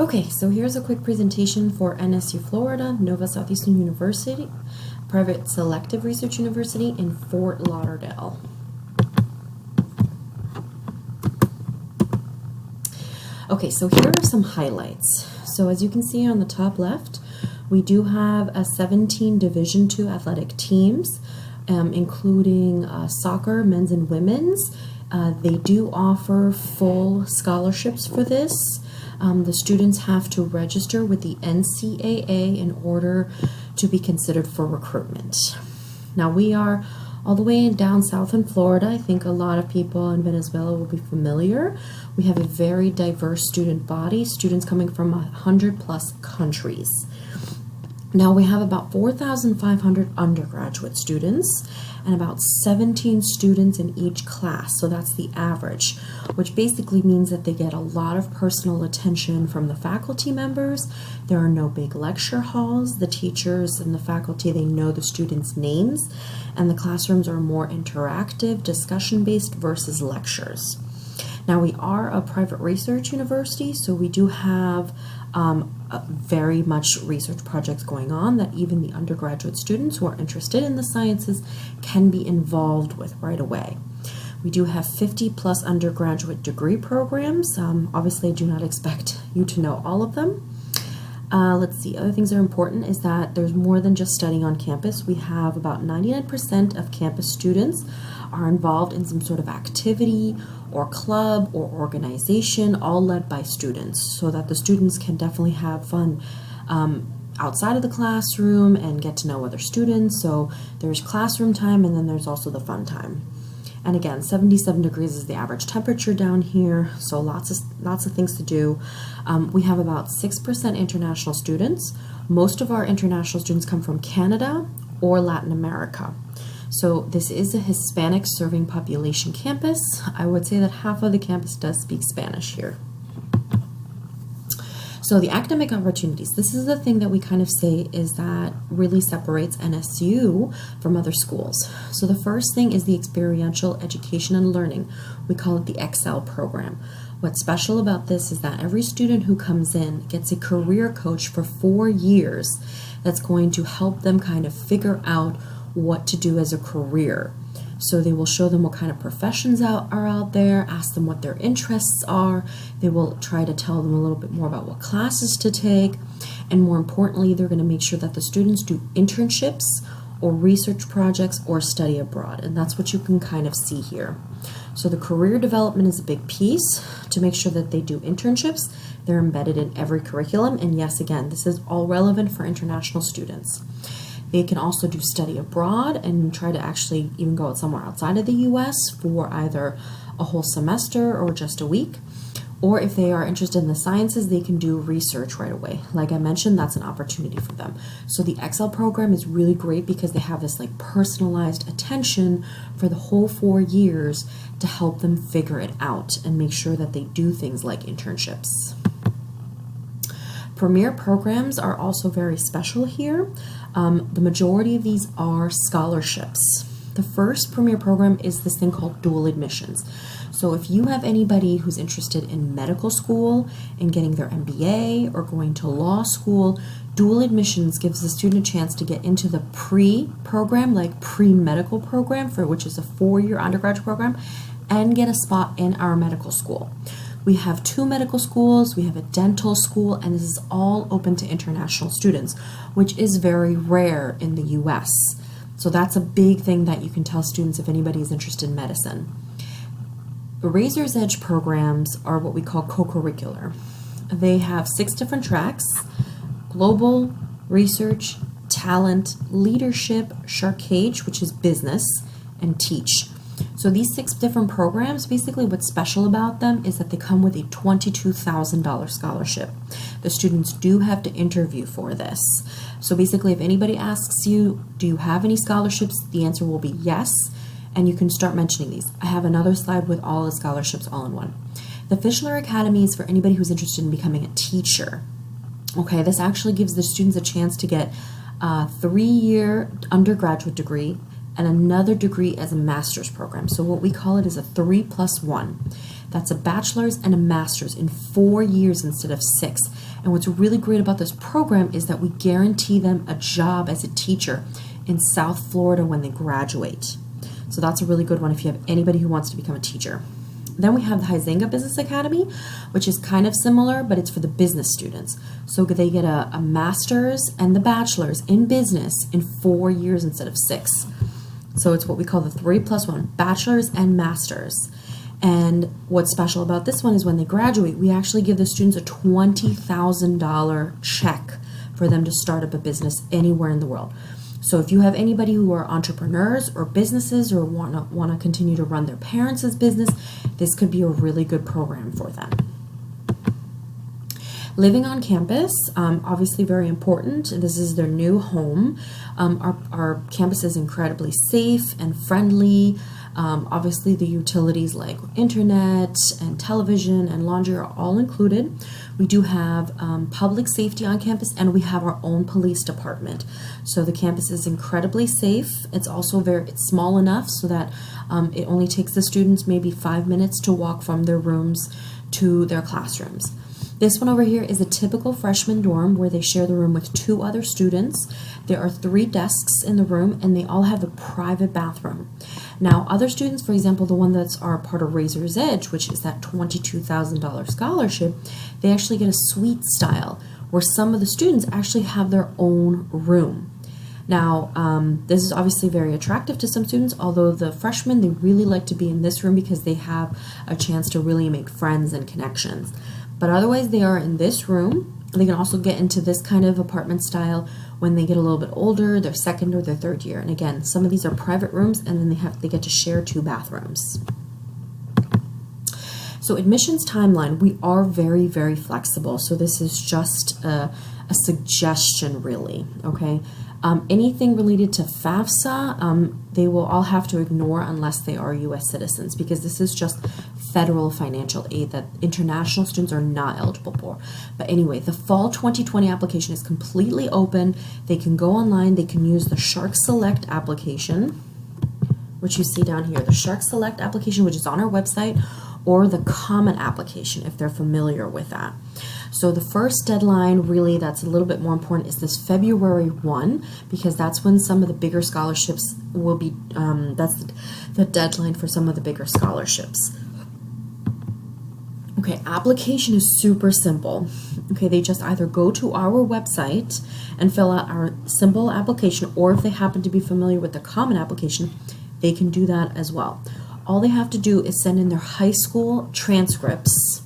Okay, so here's a quick presentation for NSU Florida, Nova Southeastern University, private selective research university in Fort Lauderdale. Okay, so here are some highlights. So as you can see on the top left, we do have 17 Division II athletic teams, including soccer, men's and women's. They do offer full scholarships for this. The students have to register with the NCAA in order to be considered for recruitment. Now we are all the way down south in Florida. I think a lot of people in Venezuela will be familiar. We have a very diverse student body, students coming from 100+ countries. Now we have about 4,500 undergraduate students and about 17 students in each class, so that's the average, which basically means that they get a lot of personal attention from the faculty members. There are no big lecture halls. The teachers and the faculty, they know the students' names, and the classrooms are more interactive, discussion-based versus lectures. Now we are a private research university, so we do have very much research projects going on that even the undergraduate students who are interested in the sciences can be involved with right away. We do have 50+ undergraduate degree programs. Obviously, I do not expect you to know all of them. Let's see, other things that are important is that there's more than just studying on campus. We have about 99% of campus students are involved in some sort of activity or club or organization, all led by students, so that the students can definitely have fun outside of the classroom and get to know other students. So there's classroom time, and then there's also the fun time. And again, 77 degrees is the average temperature down here, so lots of things to do. We have about 6% international students. Most of our international students come from Canada or Latin America. So this is a Hispanic serving population campus. I would say that half of the campus does speak Spanish here. So the academic opportunities, this is the thing that we kind of say is that really separates NSU from other schools. So the first thing is the experiential education and learning. We call it the Excel program. What's special about this is that every student who comes in gets a career coach for 4 years that's going to help them kind of figure out what to do as a career. So they will show them what kind of professions are out there, ask them what their interests are. They will try to tell them a little bit more about what classes to take. And more importantly, they're going to make sure that the students do internships or research projects or study abroad. And that's what you can kind of see here. So the career development is a big piece to make sure that they do internships. They're embedded in every curriculum. And yes, again, this is all relevant for international students. They can also do study abroad and try to actually even go somewhere outside of the U.S. for either a whole semester or just a week. Or if they are interested in the sciences, they can do research right away. Like I mentioned, that's an opportunity for them. So the Excel program is really great because they have this like personalized attention for the whole 4 years to help them figure it out and make sure that they do things like internships. Premier programs are also very special here. The majority of these are scholarships. The first premier program is this thing called dual admissions. So if you have anybody who's interested in medical school and getting their MBA or going to law school, dual admissions gives the student a chance to get into the pre-program, like pre-medical program, for which is a 4-year undergraduate program, and get a spot in our medical school. We have 2 medical schools, we have a dental school, and this is all open to international students, which is very rare in the US. So that's a big thing that you can tell students if anybody is interested in medicine. The Razor's Edge programs are what we call co-curricular. They have 6 different tracks: global, research, talent, leadership, Shark Cage, which is business, and teach. So these 6 different programs, basically what's special about them is that they come with a $22,000 scholarship. The students do have to interview for this. So basically if anybody asks you, do you have any scholarships? The answer will be yes, and you can start mentioning these. I have another slide with all the scholarships all in one. The Fischler Academy is for anybody who's interested in becoming a teacher. Okay, this actually gives the students a chance to get a 3-year undergraduate degree and another degree as a master's program. So what we call it is a 3+1. That's a bachelor's and a master's in 4 years instead of 6. And what's really great about this program is that we guarantee them a job as a teacher in South Florida when they graduate. So that's a really good one if you have anybody who wants to become a teacher. Then we have the Huizenga Business Academy, which is kind of similar, but it's for the business students. So they get a master's and the bachelor's in business in 4 years instead of 6. So it's what we call the 3+1, bachelor's and master's. And what's special about this one is when they graduate, we actually give the students a $20,000 check for them to start up a business anywhere in the world. So if you have anybody who are entrepreneurs or businesses or want to continue to run their parents' business, this could be a really good program for them. Living on campus, obviously very important. This is their new home. Our campus is incredibly safe and friendly. Obviously the utilities like internet and television and laundry are all included. We do have public safety on campus, and we have our own police department. So the campus is incredibly safe. It's also it's small enough so that it only takes the students maybe 5 minutes to walk from their rooms to their classrooms. This one over here is a typical freshman dorm where they share the room with 2 other students. There are 3 desks in the room, and they all have a private bathroom. Now, other students, for example, the one that's are part of Razor's Edge, which is that $22,000 scholarship, they actually get a suite style where some of the students actually have their own room. Now, this is obviously very attractive to some students, although the freshmen, they really like to be in this room because they have a chance to really make friends and connections. But otherwise, they are in this room. They can also get into this kind of apartment style when they get a little bit older, their second or their third year. And again, some of these are private rooms, and then they get to share 2 bathrooms. So admissions timeline, we are very, very flexible. So this is just a suggestion, really, okay? Anything related to FAFSA, they will all have to ignore unless they are U.S. citizens, because this is just federal financial aid that international students are not eligible for. But anyway, the fall 2020 application is completely open. They can go online. They can use the Shark Select application, which you see down here, the Shark Select application, which is on our website, or the Common application if they're familiar with that. So the first deadline, really, that's a little bit more important, is this February 1, because that's when some of the bigger scholarships will be, that's the deadline for some of the bigger scholarships. Okay, application is super simple. Okay, they just either go to our website and fill out our simple application, or if they happen to be familiar with the Common application, they can do that as well. All they have to do is send in their high school transcripts.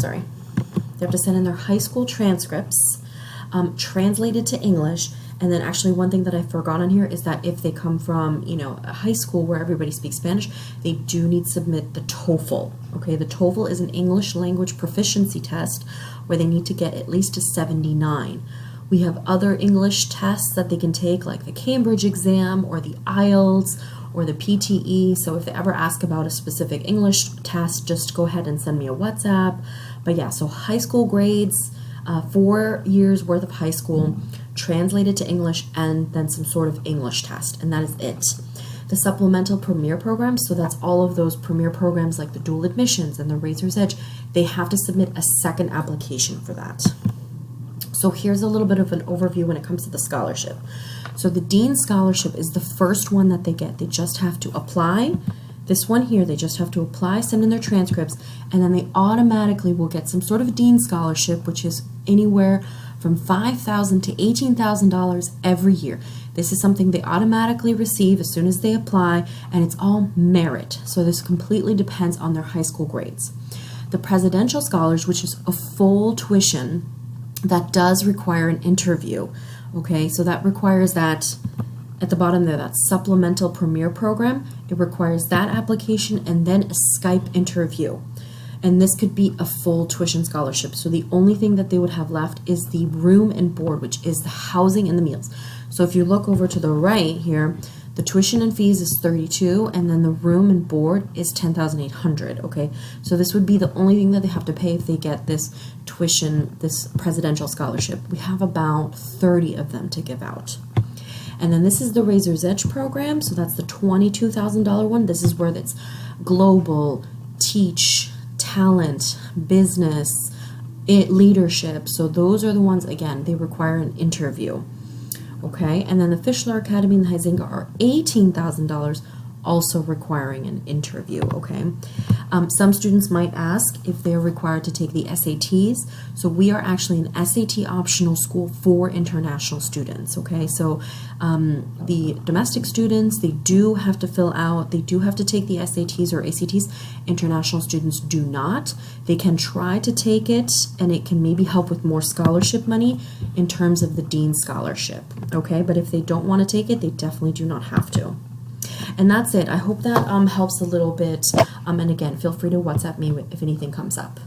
They have to send in their high school transcripts, translated to English. And then actually one thing that I forgot on here is that if they come from, a high school where everybody speaks Spanish, they do need to submit the TOEFL. Okay, the TOEFL is an English language proficiency test where they need to get at least a 79. We have other English tests that they can take, like the Cambridge exam or the IELTS or the PTE. So if they ever ask about a specific English test, just go ahead and send me a WhatsApp. But yeah, so high school grades, 4 years worth of high school, translated to English, and then some sort of English test, and that is it. The supplemental premier programs, so that's all of those premier programs like the dual admissions and the Razor's Edge, they have to submit a second application for that. So here's a little bit of an overview when it comes to the scholarship. So the Dean Scholarship is the first one that they get. They just have to apply. This one here, they just have to apply, send in their transcripts, and then they automatically will get some sort of Dean Scholarship, which is anywhere from $5,000 to $18,000 every year. This is something they automatically receive as soon as they apply, and it's all merit. So this completely depends on their high school grades. The Presidential Scholars, which is a full tuition, that does require an interview. Okay, so that requires that. At the bottom there, that supplemental premier program, it requires that application and then a Skype interview. And this could be a full tuition scholarship. So the only thing that they would have left is the room and board, which is the housing and the meals. So if you look over to the right here, the tuition and fees is $32,000, and then the room and board is $10,800. Okay, so this would be the only thing that they have to pay if they get this tuition, this presidential scholarship. We have about 30 of them to give out. And then this is the Razor's Edge program, so that's the $22,000 one. This is where it's global, teach, talent, business, leadership. So those are the ones, again, they require an interview. Okay, and then the Fischler Academy and Huizinga are $18,000, also requiring an interview. Okay, some students might ask if they're required to take the SATs. So we are actually an SAT optional school for international students. Okay, so the domestic students, they do have to fill out, they do have to take the SATs or ACTs. International students do not. They can try to take it, and it can maybe help with more scholarship money in terms of the Dean Scholarship. Okay, but if they don't want to take it, they definitely do not have to. And that's it. I hope that helps a little bit. And again, feel free to WhatsApp me if anything comes up.